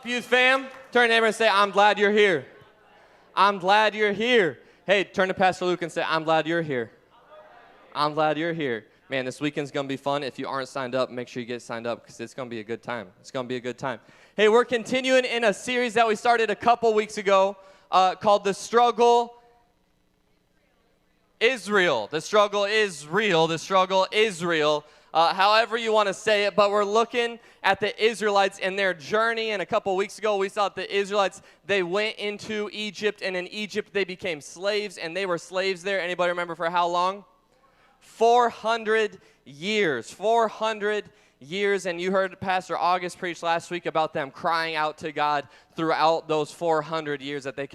up, youth fam? Turn to your neighbor and say, I'm glad you're here. I'm glad you're here. Hey, turn to Pastor Luke and say, I'm glad you're here. I'm glad you're here. Man, this weekend's going to be fun. If you aren't signed up, make sure you get signed up because it's going to be a good time. It's going to be a good time. Hey, we're continuing in a series that we started a couple weeks ago called The Struggle Israel. The struggle is real. The struggle is real. However you want to say it, but we're looking at the Israelites and their journey. And a couple weeks ago, we saw that the Israelites, they went into Egypt, and in Egypt, they became slaves, and they were slaves there. Anybody remember for how long? 400 years. 400 years. And you heard Pastor August preach last week about them crying out to God throughout those 400 years, that they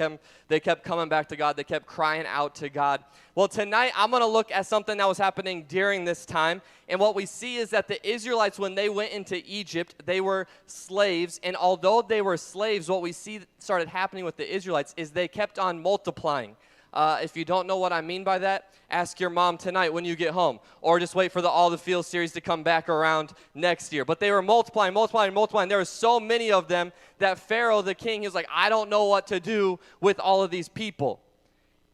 kept coming back to God. They kept crying out to God. Well, tonight I'm going to look at something that was happening during this time. And what we see is that the Israelites, when they went into Egypt, they were slaves. And although they were slaves, what we see started happening with the Israelites is they kept on multiplying. If you don't know what I mean by that, ask your mom tonight when you get home. Or just wait for the All the Fields series to come back around next year. But they were multiplying. There were so many of them that Pharaoh, the king, he was like, I don't know what to do with all of these people.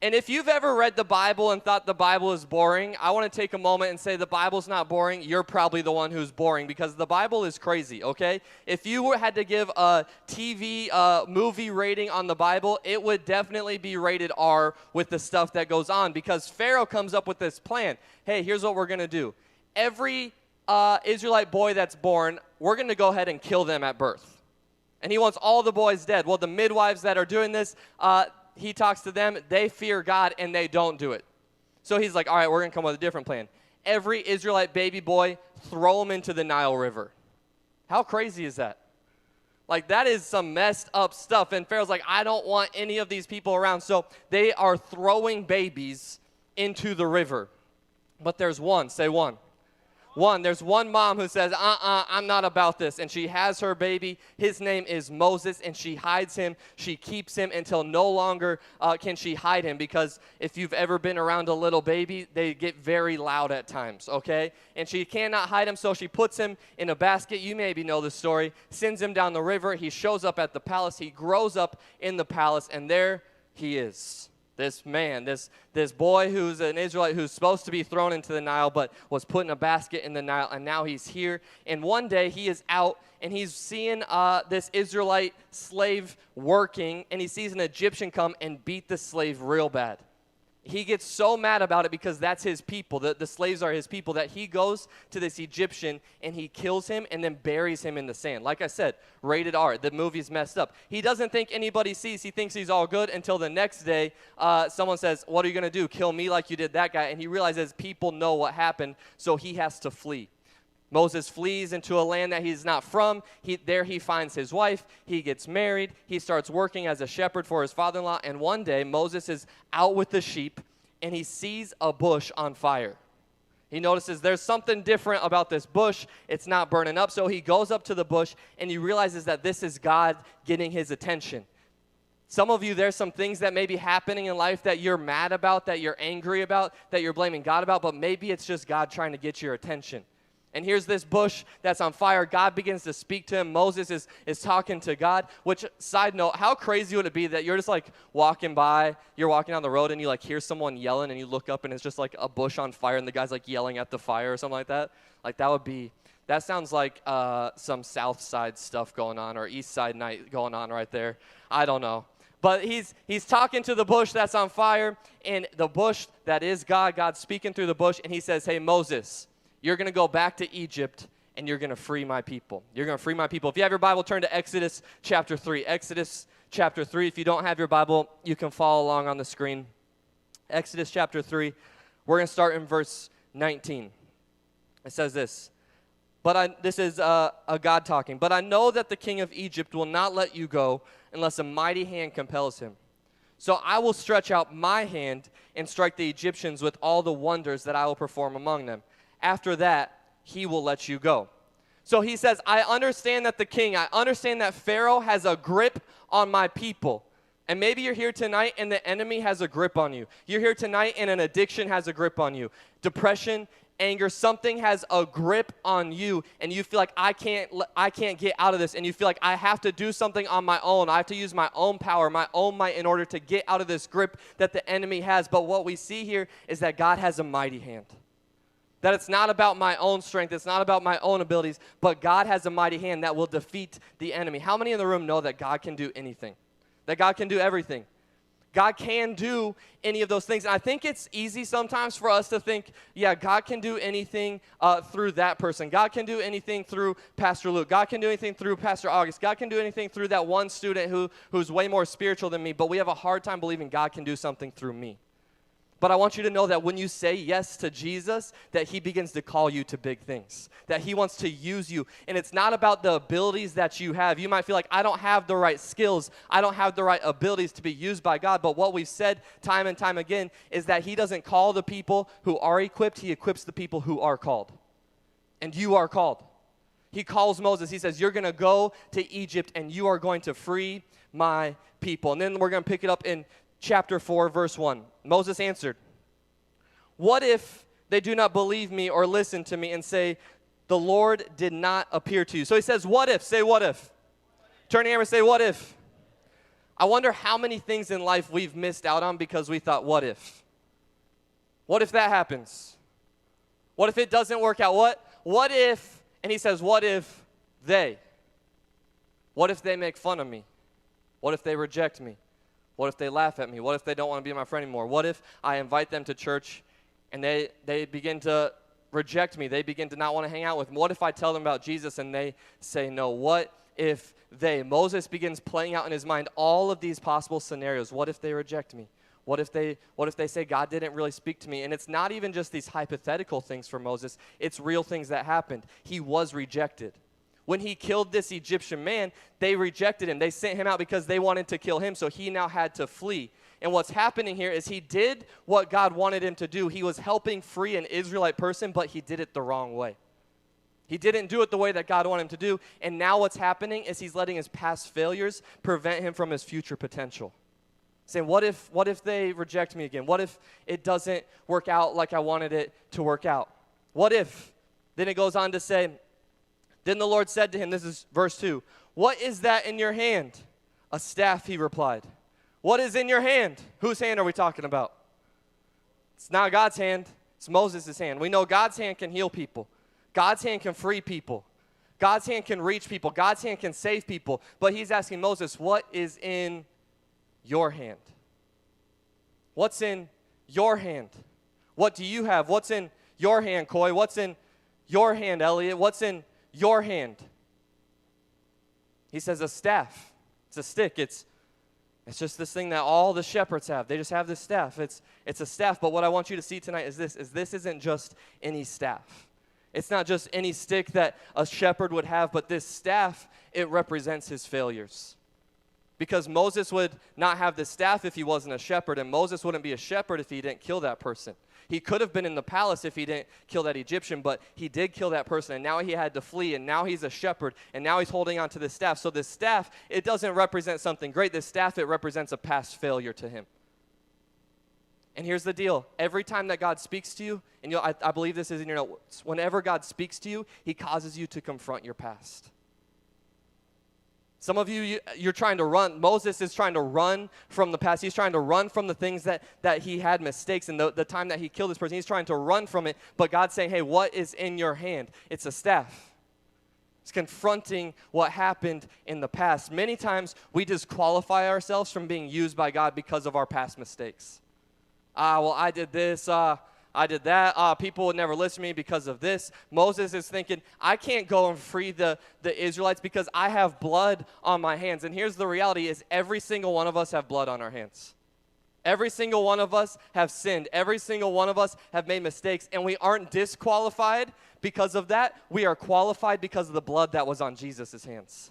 And if you've ever read the Bible and thought the Bible is boring, I want to take a moment and say the Bible's not boring. You're probably the one who's boring because the Bible is crazy, okay? If you had to give a TV movie rating on the Bible, it would definitely be rated R with the stuff that goes on because Pharaoh comes up with this plan. Hey, here's what we're going to do. Every Israelite boy that's born, we're going to go ahead and kill them at birth. And he wants all the boys dead. Well, the midwives that are doing this, he talks to them, they fear God, and they don't do it. So he's like, all right, we're going to come up with a different plan. Every Israelite baby boy, throw him into the Nile River. How crazy is that? Like, that is some messed up stuff. And Pharaoh's like, I don't want any of these people around. So they are throwing babies into the river. But there's one. Say one. There's one mom who says, I'm not about this. And she has her baby. His name is Moses, and she hides him. She keeps him until no longer can she hide him, because if you've ever been around a little baby, they get very loud at times, okay? And she cannot hide him, so she puts him in a basket. You maybe know the story. Sends him down the river. He shows up at the palace. He grows up in the palace, and there he is. This man, this boy who's an Israelite who's supposed to be thrown into the Nile but was put in a basket in the Nile, and now he's here. And one day he is out and he's seeing this Israelite slave working, and he sees an Egyptian come and beat the slave real bad. He gets so mad about it because that's his people. The slaves are his people, that he goes to this Egyptian and he kills him and then buries him in the sand. Like I said, rated R. The movie's messed up. He doesn't think anybody sees. He thinks he's all good until the next day someone says, what are you going to do? Kill me like you did that guy? And he realizes people know what happened, so he has to flee. Moses flees into a land that he's not from. There he finds his wife. He gets married. He starts working as a shepherd for his father-in-law. And one day, Moses is out with the sheep, and he sees a bush on fire. He notices there's something different about this bush. It's not burning up. So he goes up to the bush, and he realizes that this is God getting his attention. Some of you, there's some things that may be happening in life that you're mad about, that you're angry about, that you're blaming God about, but maybe it's just God trying to get your attention. And here's this bush that's on fire. God begins to speak to him. Moses is talking to God, which, side note, how crazy would it be that you're just like walking by, you're walking down the road, and you like hear someone yelling, and you look up, and it's just like a bush on fire, and the guy's like yelling at the fire or something like that? Like, that sounds like some South Side stuff going on, or East Side night going on right there. I don't know. But he's talking to the bush that's on fire, and the bush that is God, God's speaking through the bush, and he says, hey, Moses, you're going to go back to Egypt, and you're going to free my people. You're going to free my people. If you have your Bible, turn to Exodus chapter 3. Exodus chapter 3. If you don't have your Bible, you can follow along on the screen. Exodus chapter 3. We're going to start in verse 19. It says this. This is a God talking. But I know that the king of Egypt will not let you go unless a mighty hand compels him. So I will stretch out my hand and strike the Egyptians with all the wonders that I will perform among them. After that, he will let you go. So he says, I understand that Pharaoh has a grip on my people. And maybe you're here tonight and the enemy has a grip on you. You're here tonight and an addiction has a grip on you. Depression, anger, something has a grip on you, and you feel like I can't get out of this, and you feel like I have to do something on my own. I have to use my own power, my own might in order to get out of this grip that the enemy has. But what we see here is that God has a mighty hand. That it's not about my own strength, it's not about my own abilities, but God has a mighty hand that will defeat the enemy. How many in the room know that God can do anything? That God can do everything? God can do any of those things. And I think it's easy sometimes for us to think, yeah, God can do anything through that person. God can do anything through Pastor Luke. God can do anything through Pastor August. God can do anything through that one student who's way more spiritual than me. But we have a hard time believing God can do something through me. But I want you to know that when you say yes to Jesus, that he begins to call you to big things, that he wants to use you. And it's not about the abilities that you have. You might feel like, I don't have the right skills. I don't have the right abilities to be used by God. But what we've said time and time again is that he doesn't call the people who are equipped. He equips the people who are called. And you are called. He calls Moses. He says, you're going to go to Egypt and you are going to free my people. And then we're going to pick it up in chapter 4, verse 1. Moses answered, what if they do not believe me or listen to me and say, the Lord did not appear to you? So he says, what if? Say what if. Turn to your neighbor and say, what if? I wonder how many things in life we've missed out on because we thought, what if? What if that happens? What if it doesn't work out? What if, and he says, what if they? What if they make fun of me? What if they reject me? What if they laugh at me? What if they don't want to be my friend anymore? What if I invite them to church and they begin to reject me? They begin to not want to hang out with me. What if I tell them about Jesus and they say no? What if they? Moses begins playing out in his mind all of these possible scenarios. What if they reject me? What if they say God didn't really speak to me? And it's not even just these hypothetical things for Moses. It's real things that happened. He was rejected. When he killed this Egyptian man, they rejected him. They sent him out because they wanted to kill him, so he now had to flee. And what's happening here is he did what God wanted him to do. He was helping free an Israelite person, but he did it the wrong way. He didn't do it the way that God wanted him to do. And now what's happening is he's letting his past failures prevent him from his future potential. Saying, what if they reject me again? What if it doesn't work out like I wanted it to work out? What if? Then it goes on to say, then the Lord said to him, this is verse 2, what is that in your hand? A staff, he replied. What is in your hand? Whose hand are we talking about? It's not God's hand. It's Moses' hand. We know God's hand can heal people. God's hand can free people. God's hand can reach people. God's hand can save people. But he's asking Moses, what is in your hand? What's in your hand? What do you have? What's in your hand, Coy? What's in your hand, Elliot? What's in your hand? He says a staff. It's a stick. It's just this thing that all the shepherds have. They just have this staff. It's a staff. But what I want you to see tonight is this isn't just any staff. It's not just any stick that a shepherd would have, but this staff, it represents his failures. Because Moses would not have this staff if he wasn't a shepherd, and Moses wouldn't be a shepherd if he didn't kill that person. He could have been in the palace if he didn't kill that Egyptian, but he did kill that person, and now he had to flee, and now he's a shepherd, and now he's holding on to this staff. So this staff, it doesn't represent something great. This staff, it represents a past failure to him. And here's the deal. Every time that God speaks to you, and I believe this is in your notes, whenever God speaks to you, he causes you to confront your past. Some of you're trying to run. Moses is trying to run from the past. He's trying to run from the things that he had mistakes and the time that he killed this person. He's trying to run from it. But God's saying, hey, what is in your hand? It's a staff. It's confronting what happened in the past. Many times we disqualify ourselves from being used by God because of our past mistakes. Well, I did this. I did that. People would never listen to me because of this. Moses is thinking, I can't go and free the Israelites because I have blood on my hands. And here's the reality is every single one of us have blood on our hands. Every single one of us have sinned. Every single one of us have made mistakes. And we aren't disqualified because of that. We are qualified because of the blood that was on Jesus' hands.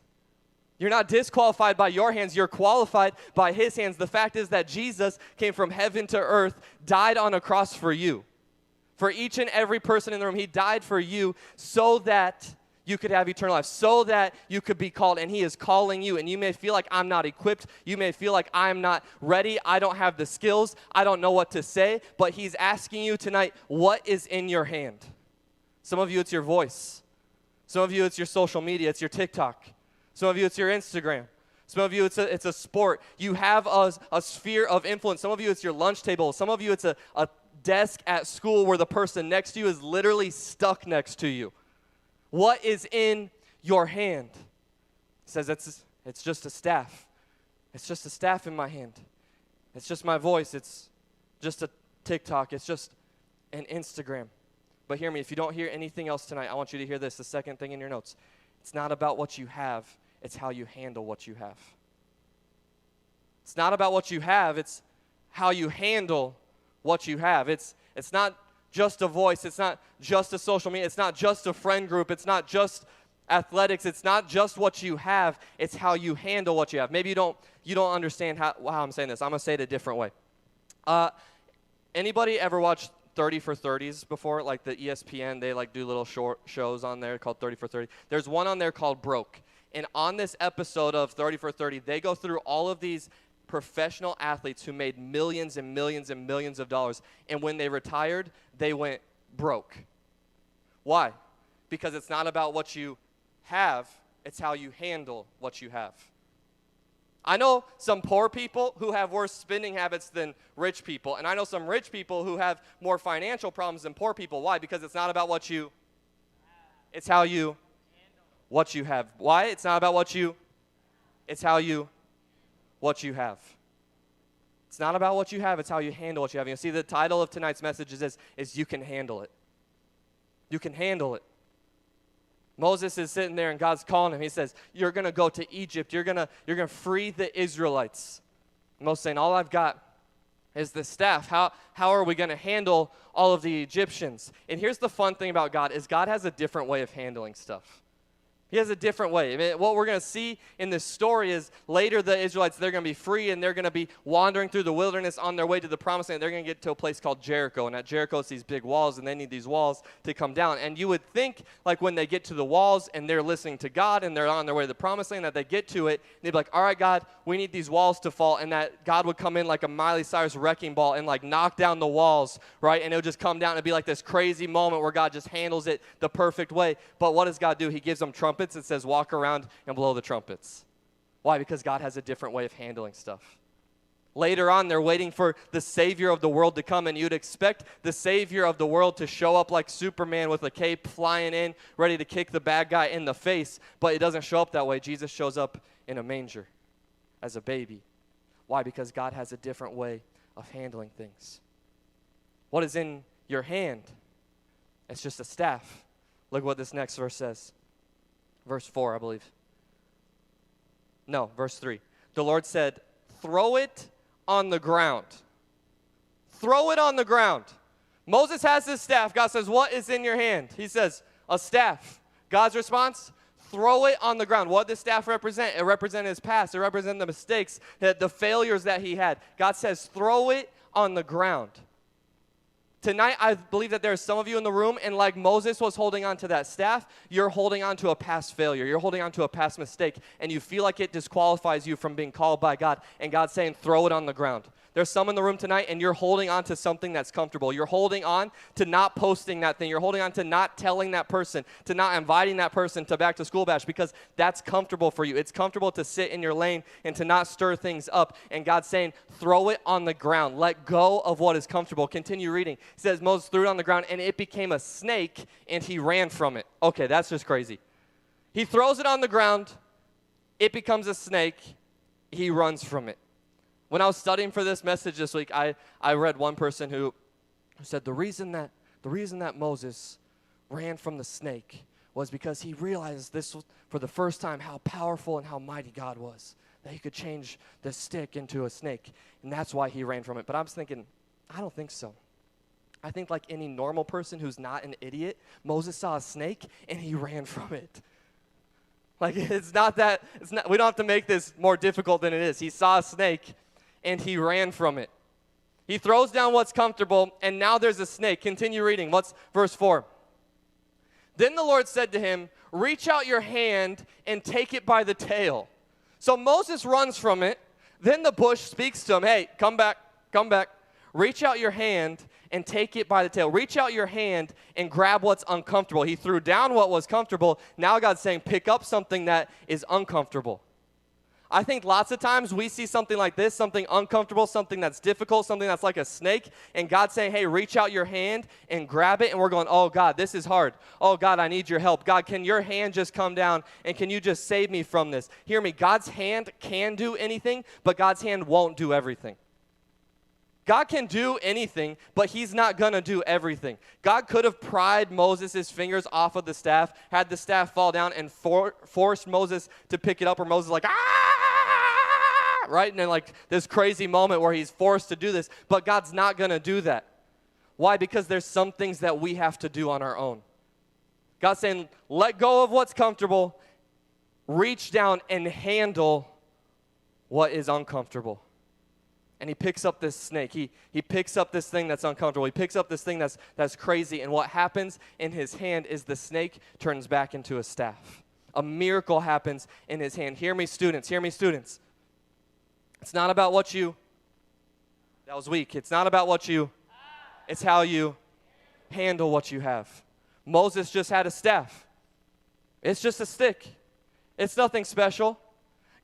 You're not disqualified by your hands. You're qualified by his hands. The fact is that Jesus came from heaven to earth, died on a cross for you. For each and every person in the room, he died for you so that you could have eternal life, so that you could be called, and he is calling you. And you may feel like I'm not equipped. You may feel like I'm not ready. I don't have the skills. I don't know what to say. But he's asking you tonight, what is in your hand? Some of you, it's your voice. Some of you, it's your social media. It's your TikTok. Some of you, it's your Instagram. Some of you, it's a sport. You have a sphere of influence. Some of you, it's your lunch table. Some of you, it's a desk at school where the person next to you is literally stuck next to you. What is in your hand? He says it's just a staff. It's just a staff in my hand. It's just my voice. It's just a TikTok. It's just an Instagram. But hear me, if you don't hear anything else tonight, I want you to hear this, the second thing in your notes. It's not about what you have. It's how you handle what you have. It's not about what you have. It's how you handle what you have. It's not just a voice. It's not just a social media. It's not just a friend group. It's not just athletics. It's not just what you have. It's how you handle what you have. Maybe you don't understand how I'm saying this. I'm going to say it a different way. Anybody ever watched 30 for 30s before? Like the ESPN, they like do little short shows on there called 30 for 30. There's one on there called Broke. And on this episode of 30 for 30, they go through all of these professional athletes who made millions and millions and millions of dollars. And when they retired, they went broke. Why? Because it's not about what you have, it's how you handle what you have. I know some poor people who have worse spending habits than rich people. And I know some rich people who have more financial problems than poor people. Why? Because it's not about what you, it's how you, what you have. Why? It's not about what you, it's how you, what you have. It's not about what you have, it's how you handle what you have. You see, the title of tonight's message is this, is You Can Handle It. You can handle it. Moses is sitting there and God's calling him. He says, you're going to go to Egypt. You're going to free the Israelites. Moses saying, all I've got is the staff. How are we going to handle all of the Egyptians? And here's the fun thing about God is God has a different way of handling stuff. He has a different way. I mean, what we're going to see in this story is later the Israelites, they're going to be free and they're going to be wandering through the wilderness on their way to the promised land. They're going to get to a place called Jericho. And at Jericho, it's these big walls, and they need these walls to come down. And you would think, like when they get to the walls and they're listening to God and they're on their way to the promised land, that they get to it, and they'd be like, all right, God, we need these walls to fall. And that God would come in like a Miley Cyrus wrecking ball and like knock down the walls, right? And it would just come down and be like this crazy moment where God just handles it the perfect way. But what does God do? He gives them trumpets. It says, walk around and blow the trumpets. Why? Because God has a different way of handling stuff. Later on, they're waiting for the Savior of the world to come, and you'd expect the Savior of the world to show up like Superman with a cape flying in, ready to kick the bad guy in the face, but it doesn't show up that way. Jesus shows up in a manger as a baby. Why? Because God has a different way of handling things. What is in your hand? It's just a staff. Look what this next verse says. Verse 4, I believe. No, verse 3. The Lord said, throw it on the ground. Throw it on the ground. Moses has his staff. God says, what is in your hand? He says, a staff. God's response, throw it on the ground. What did the staff represent? It represented his past. It represented the mistakes, the failures that he had. God says, throw it on the ground. Tonight, I believe that there are some of you in the room, and like Moses was holding on to that staff, you're holding on to a past failure. You're holding on to a past mistake, and you feel like it disqualifies you from being called by God, and God's saying, throw it on the ground. There's some in the room tonight, and you're holding on to something that's comfortable. You're holding on to not posting that thing. You're holding on to not telling that person, to not inviting that person to back to school bash, because that's comfortable for you. It's comfortable to sit in your lane and to not stir things up. And God's saying, throw it on the ground. Let go of what is comfortable. Continue reading. He says, Moses threw it on the ground, and it became a snake, and he ran from it. Okay, that's just crazy. He throws it on the ground. It becomes a snake. He runs from it. When I was studying for this message this week, I read one person who said the reason that Moses ran from the snake was because he realized this was, for the first time, how powerful and how mighty God was, that he could change the stick into a snake, and that's why he ran from it. But I was thinking, I don't think so. I think like any normal person who's not an idiot, Moses saw a snake and he ran from it. Like we don't have to make this more difficult than it is. He saw a snake and he ran from it. He throws down what's comfortable, and now there's a snake. Continue reading. What's verse 4? Then the Lord said to him, reach out your hand and take it by the tail. So Moses runs from it. Then the bush speaks to him, hey, come back. Reach out your hand and take it by the tail. Reach out your hand and grab what's uncomfortable. He threw down what was comfortable. Now God's saying, pick up something that is uncomfortable. I think lots of times we see something like this, something uncomfortable, something that's difficult, something that's like a snake, and God's saying, hey, reach out your hand and grab it, and we're going, oh, God, this is hard. Oh, God, I need your help. God, can your hand just come down, and can you just save me from this? Hear me, God's hand can do anything, but God's hand won't do everything. God can do anything, but he's not going to do everything. God could have pried Moses' fingers off of the staff, had the staff fall down, and forced Moses to pick it up, or Moses like, right? And then like this crazy moment where he's forced to do this, but God's not going to do that. Why? Because there's some things that we have to do on our own. God's saying, let go of what's comfortable, reach down and handle what is uncomfortable. And he picks up this snake. He picks up this thing that's uncomfortable. He picks up this thing that's crazy. And what happens in his hand is the snake turns back into a staff. A miracle happens in his hand. Hear me, students. Hear me, students. It's not about what you, that was weak. It's not about what you, it's how you handle what you have. Moses just had a staff. It's just a stick. It's nothing special.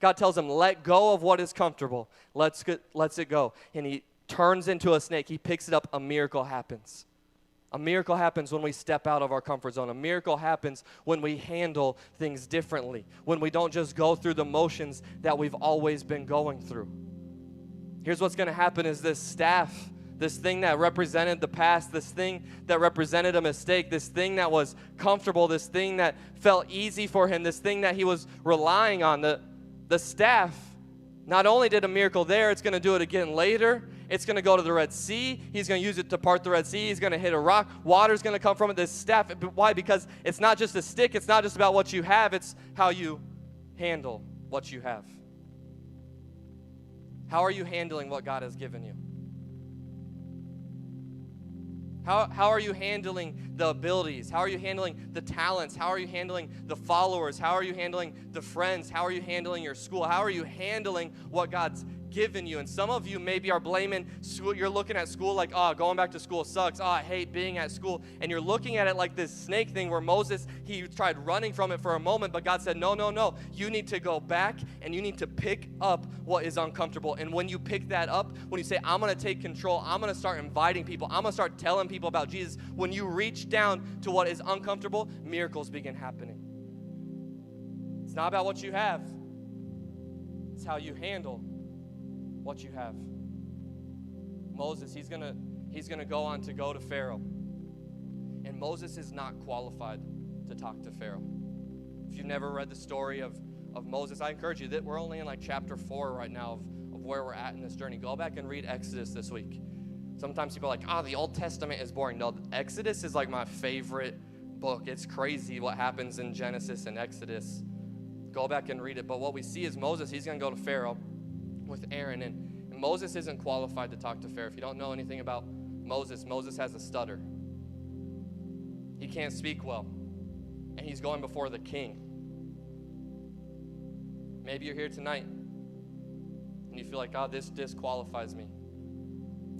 God tells him, let go of what is comfortable. Lets it go. And he turns into a snake. He picks it up. A miracle happens. A miracle happens when we step out of our comfort zone. A miracle happens when we handle things differently, when we don't just go through the motions that we've always been going through. Here's what's going to happen is this staff, this thing that represented the past, this thing that represented a mistake, this thing that was comfortable, this thing that felt easy for him, this thing that he was relying on, the staff, not only did a miracle there, it's going to do it again later. It's going to go to the Red Sea. He's going to use it to part the Red Sea. He's going to hit a rock. Water's going to come from it. This staff, why? Because it's not just a stick. It's not just about what you have. It's how you handle what you have. How are you handling what God has given you? How are you handling the abilities? How are you handling the talents? How are you handling the followers? How are you handling the friends? How are you handling your school? How are you handling what God's given you? And some of you maybe are blaming school. You're looking at school like, oh, going back to school sucks. Oh, I hate being at school. And you're looking at it like this snake thing where Moses, he tried running from it for a moment, but God said, no. You need to go back and you need to pick up what is uncomfortable. And when you pick that up, when you say, I'm going to take control, I'm going to start inviting people, I'm going to start telling people about Jesus, when you reach down to what is uncomfortable, miracles begin happening. It's not about what you have. It's how you handle what you have. Moses, he's gonna go on to go to Pharaoh. And Moses is not qualified to talk to Pharaoh. If you've never read the story of Moses, I encourage you that we're only in like chapter 4 right now of where we're at in this journey. Go back and read Exodus this week. Sometimes people are like, the Old Testament is boring. No, Exodus is like my favorite book. It's crazy what happens in Genesis and Exodus. Go back and read it. But what we see is Moses, he's going to go to Pharaoh with Aaron, and Moses isn't qualified to talk to Pharaoh. If you don't know anything about Moses has a stutter. He can't speak well, and he's going before the king. Maybe you're here tonight, and you feel like, this disqualifies me.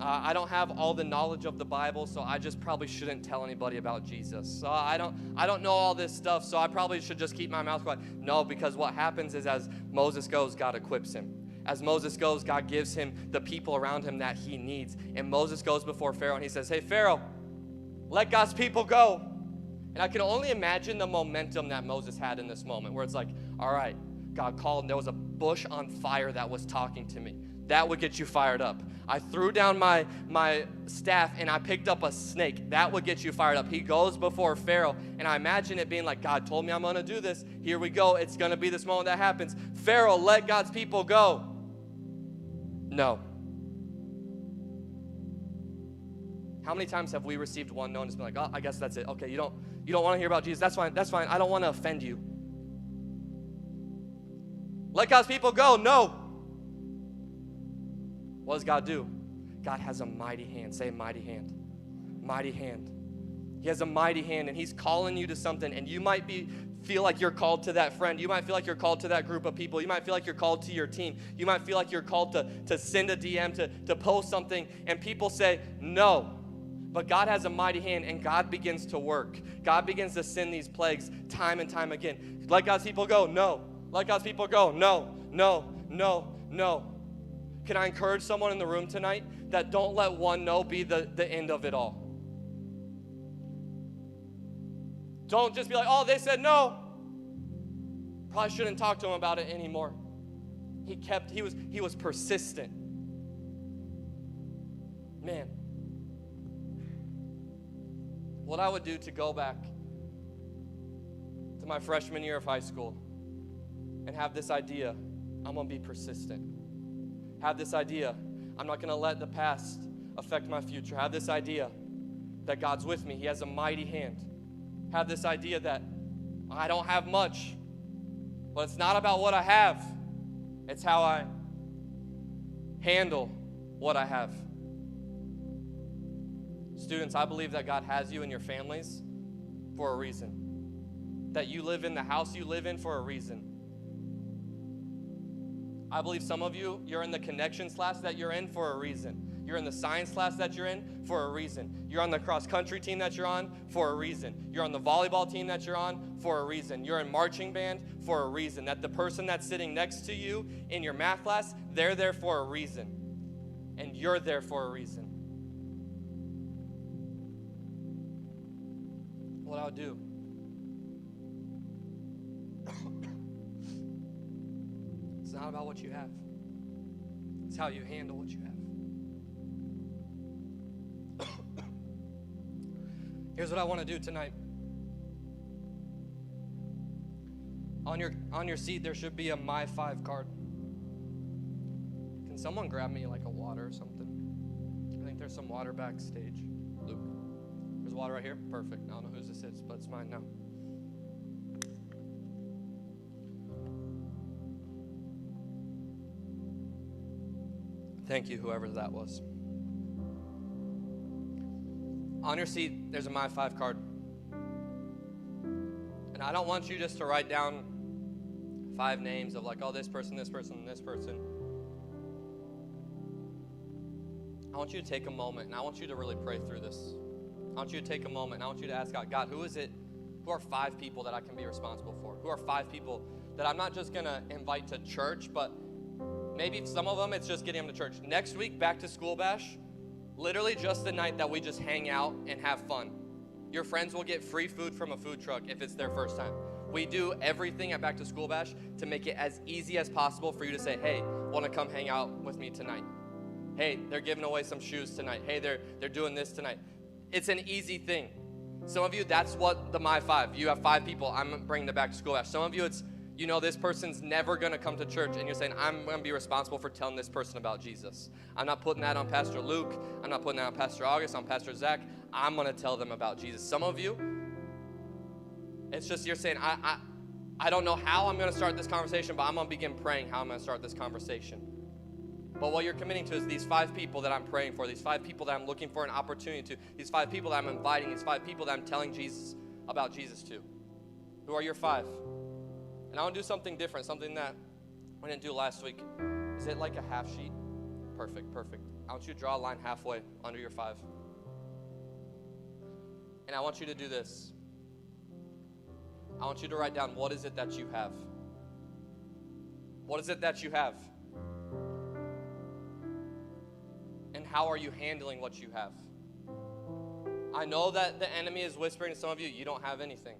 I don't have all the knowledge of the Bible, so I just probably shouldn't tell anybody about Jesus. So I don't know all this stuff, so I probably should just keep my mouth quiet. No, because what happens is as Moses goes, God equips him. As Moses goes, God gives him the people around him that he needs. And Moses goes before Pharaoh and he says, hey, Pharaoh, let God's people go. And I can only imagine the momentum that Moses had in this moment where it's like, all right, God called and there was a bush on fire that was talking to me. That would get you fired up. I threw down my staff and I picked up a snake. That would get you fired up. He goes before Pharaoh, and I imagine it being like, God told me I'm going to do this. Here we go. It's going to be this moment that happens. Pharaoh, let God's people go. No. How many times have we received one no and it's been like, I guess that's it. Okay, you don't want to hear about Jesus. That's fine. I don't want to offend you. Let God's people go. No. What does God do? God has a mighty hand. Say mighty hand. Mighty hand. He has a mighty hand, and he's calling you to something, and you might be feel like you're called to that friend. You might feel like you're called to that group of people. You might feel like you're called to your team. You might feel like you're called to send a DM, to post something, and people say no. But God has a mighty hand, and God begins to work. God begins to send these plagues time and time again. Let God's people go, no. Let God's people go, no, no, no, no. Can I encourage someone in the room tonight that don't let one no be the end of it all? Don't just be like, oh, they said no. Probably shouldn't talk to him about it anymore. He was persistent. Man. What I would do to go back to my freshman year of high school and have this idea, I'm going to be persistent. Have this idea, I'm not going to let the past affect my future. Have this idea that God's with me. He has a mighty hand. Have this idea that I don't have much, but it's not about what I have. It's how I handle what I have. Students, I believe that God has you and your families for a reason. That you live in the house you live in for a reason. I believe some of you, you're in the connections class that you're in for a reason. You're in the science class that you're in for a reason. You're on the cross-country team that you're on for a reason. You're on the volleyball team that you're on for a reason. You're in marching band for a reason. That the person that's sitting next to you in your math class, they're there for a reason. And you're there for a reason. What I would do. It's not about what you have. It's how you handle what you have. Here's what I want to do tonight. On your seat, there should be a My 5 card. Can someone grab me like a water or something? I think there's some water backstage. Luke, there's water right here? Perfect. I don't know whose this is, but it's mine now. Thank you, whoever that was. On your seat, there's a My 5 card. And I don't want you just to write down 5 names of like, oh, this person, this person, and this person. I want you to take a moment, and I want you to really pray through this. I want you to take a moment, and I want you to ask God, who are 5 people that I can be responsible for? Who are 5 people that I'm not just going to invite to church, but maybe some of them, it's just getting them to church. Next week, back to school bash, literally just the night that we just hang out and have fun. Your friends will get free food from a food truck if it's their first time. We do everything at Back to School Bash to make it as easy as possible for you to say, hey, want to come hang out with me tonight? Hey, they're giving away some shoes tonight. Hey, they're doing this tonight. It's an easy thing. Some of you, that's what the My 5. You have 5 people I'm bringing to Back to School Bash. Some of you, it's, you know, this person's never going to come to church, and you're saying, I'm going to be responsible for telling this person about Jesus. I'm not putting that on Pastor Luke. I'm not putting that on Pastor August, on Pastor Zach. I'm going to tell them about Jesus. Some of you, it's just you're saying, I don't know how I'm going to start this conversation, but I'm going to begin praying how I'm going to start this conversation. But what you're committing to is these 5 people that I'm praying for, these 5 people that I'm looking for an opportunity to, these 5 people that I'm inviting, these 5 people that I'm telling Jesus about Jesus to. Who are your 5? And I want to do something different, something that we didn't do last week. Is it like a half sheet? Perfect. I want you to draw a line halfway under your 5. And I want you to do this. I want you to write down, what is it that you have? What is it that you have? And how are you handling what you have? I know that the enemy is whispering to some of you, you don't have anything.